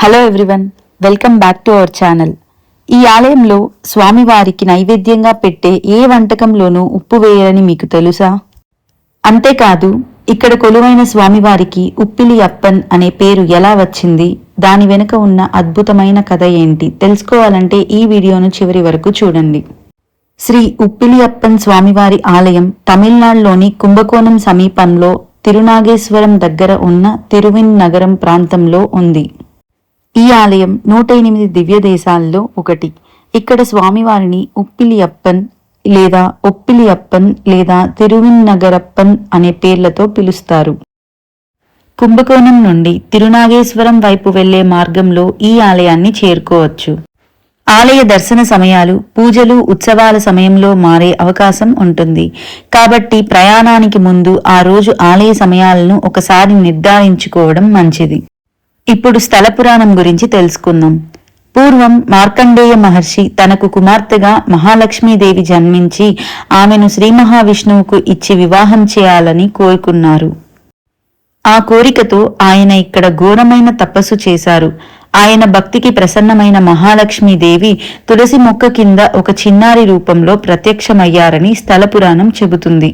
Hello everyone, welcome back to our channel. ఈ ఆలయంలో స్వామివారికి నైవేద్యంగా పెట్టే ఏ వంటకంలోనూ ఉప్పు వేయరని మీకు తెలుసా? అంతేకాదు, ఇక్కడ కొలువైన స్వామివారికి ఉప్పిలి అప్పన్ అనే పేరు ఎలా వచ్చింది, దాని వెనుక ఉన్న అద్భుతమైన కథ ఏంటి తెలుసుకోవాలంటే ఈ వీడియోను చివరి వరకు చూడండి. శ్రీ ఉప్పిలి అప్పన్ స్వామివారి ఆలయం తమిళనాడులోని కుంభకోణం సమీపంలో తిరునాగేశ్వరం దగ్గర ఉన్న తిరువిన్ నగరం ప్రాంతంలో ఉంది. ఈ ఆలయం 108 దివ్య దేశాల్లో ఒకటి. ఇక్కడ స్వామివారిని ఉప్పిలి అప్పన్ లేదా ఒప్పిలి అప్పన్ లేదా తిరువిన్నగరప్పన్ అనే పేర్లతో పిలుస్తారు. కుంభకోణం నుండి తిరునాగేశ్వరం వైపు వెళ్లే మార్గంలో ఈ ఆలయాన్ని చేరుకోవచ్చు. ఆలయ దర్శన సమయాలు పూజలు ఉత్సవాల సమయంలో మారే అవకాశం ఉంటుంది. కాబట్టి ప్రయాణానికి ముందు ఆ రోజు ఆలయ సమయాలను ఒకసారి నిర్ధారించుకోవడం మంచిది. ఇప్పుడు స్థల పురాణం గురించి తెలుసుకుందాం. పూర్వం మార్కండేయ మహర్షి తనకు కుమార్తెగా మహాలక్ష్మీదేవి జన్మించి ఆమెను శ్రీ మహావిష్ణువుకు ఇచ్చి వివాహం చేయాలని కోరుకున్నారు. ఆ కోరికతో ఆయన ఇక్కడ ఘోరమైన తపస్సు చేశారు. ఆయన భక్తికి ప్రసన్నమైన మహాలక్ష్మీదేవి తులసి మొక్క కింద ఒక చిన్నారి రూపంలో ప్రత్యక్షమయ్యారని స్థల పురాణం చెబుతుంది.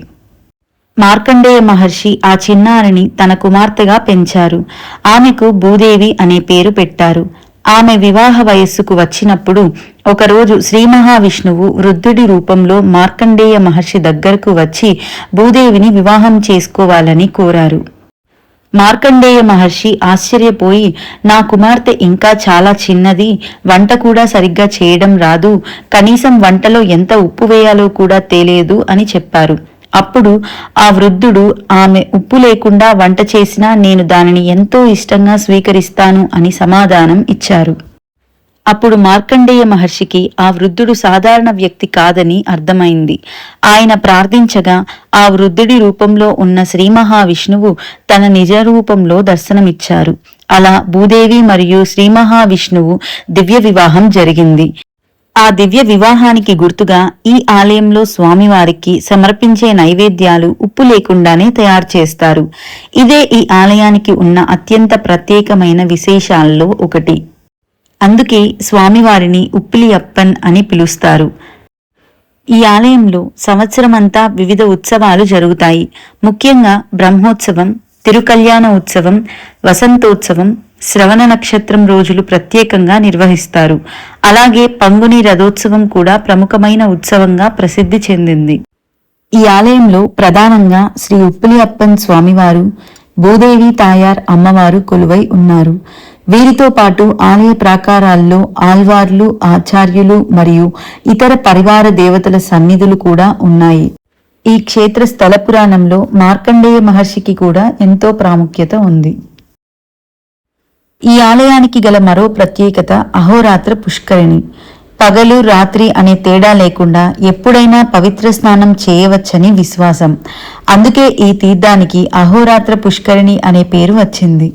మార్కండేయ మహర్షి ఆ చిన్నారిని తన కుమార్తెగా పెంచారు. ఆమెకు భూదేవి అనే పేరు పెట్టారు. ఆమె వివాహ వయస్సుకు వచ్చినప్పుడు ఒకరోజు శ్రీ మహావిష్ణువు వృద్ధుడి రూపంలో మార్కండేయ మహర్షి దగ్గరకు వచ్చి భూదేవిని వివాహం చేసుకోవాలని కోరారు. మార్కండేయ మహర్షి ఆశ్చర్యపోయి, నా కుమార్తె ఇంకా చాలా చిన్నది, వంట కూడా సరిగ్గా చేయడం రాదు, కనీసం వంటలో ఎంత ఉప్పు వేయాలో కూడా తెలియదు అని చెప్పారు. అప్పుడు ఆ వృద్ధుడు, ఆమె ఉప్పు లేకుండా వంట చేసినా నేను దానిని ఎంతో ఇష్టంగా స్వీకరిస్తాను అని సమాధానం ఇచ్చారు. అప్పుడు మార్కండేయ మహర్షికి ఆ వృద్ధుడు సాధారణ వ్యక్తి కాదని అర్థమైంది. ఆయన ప్రార్థించగా ఆ వృద్ధుడి రూపంలో ఉన్న శ్రీ మహావిష్ణువు తన నిజ రూపంలో దర్శనమిచ్చారు. అలా భూదేవి మరియు శ్రీ మహావిష్ణువు దివ్య వివాహం జరిగింది. ఆ దివ్య వివాహానికి గుర్తుగా ఈ ఆలయంలో స్వామివారికి సమర్పించే నైవేద్యాలు ఉప్పు లేకుండానే తయారు చేస్తారు. ఇదే ఈ ఆలయానికి ఉన్న అత్యంత ప్రత్యేకమైన విశేషాల్లో ఒకటి. అందుకే స్వామివారిని ఉప్పిలి అప్పన్ అని పిలుస్తారు. ఈ ఆలయంలో సంవత్సరమంతా వివిధ ఉత్సవాలు జరుగుతాయి. ముఖ్యంగా బ్రహ్మోత్సవం, తిరుకల్యాణ ఉత్సవం, వసంతోత్సవం, శ్రవణ నక్షత్రం రోజులు ప్రత్యేకంగా నిర్వహిస్తారు. అలాగే పంగుని రథోత్సవం కూడా ప్రముఖమైన ఉత్సవంగా ప్రసిద్ధి చెందింది. ఈ ఆలయంలో ప్రధానంగా శ్రీ ఉప్పిలి అప్పన్ స్వామివారు, భూదేవి తాయార్ అమ్మవారు కొలువై ఉన్నారు. వీరితో పాటు ఆలయ ప్రాకారాల్లో ఆల్వార్లు, ఆచార్యులు మరియు ఇతర పరివార దేవతల సన్నిధులు కూడా ఉన్నాయి. ఈ క్షేత్ర స్థల పురాణంలో మార్కండేయ మహర్షికి కూడా ఎంతో ప్రాముఖ్యత ఉంది. ఈ ఆలయానికి గల మరో ప్రత్యేకత అహోరాత్ర పుష్కరిణి. పగలు రాత్రి అనే తేడా లేకుండా ఎప్పుడైనా పవిత్ర స్నానం చేయవచ్చని విశ్వాసం. అందుకే ఈ తీర్థానికి అహోరాత్ర పుష్కరిణి అనే పేరు వచ్చింది.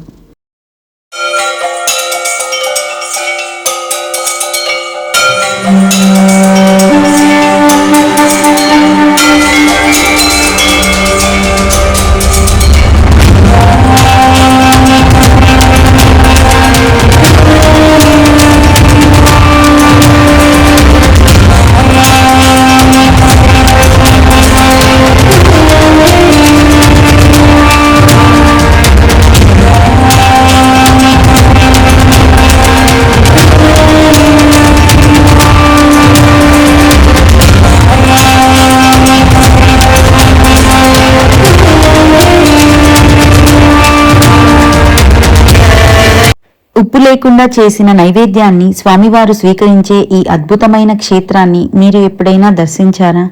ఉప్పు లేకుండా చేసిన నైవేద్యాన్ని స్వామివారు స్వీకరించే ఈ అద్భుతమైన క్షేత్రాన్ని మీరు ఎప్పుడైనా దర్శించారా?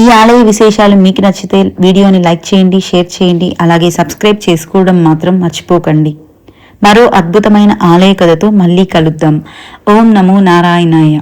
ఈ ఆలయ విశేషాలు మీకు నచ్చితే వీడియోని లైక్ చేయండి, షేర్ చేయండి, అలాగే సబ్స్క్రైబ్ చేసుకోవడం మాత్రం మర్చిపోకండి. మరో అద్భుతమైన ఆలయ కథతో మళ్ళీ కలుద్దాం. ఓం నమో నారాయణాయ.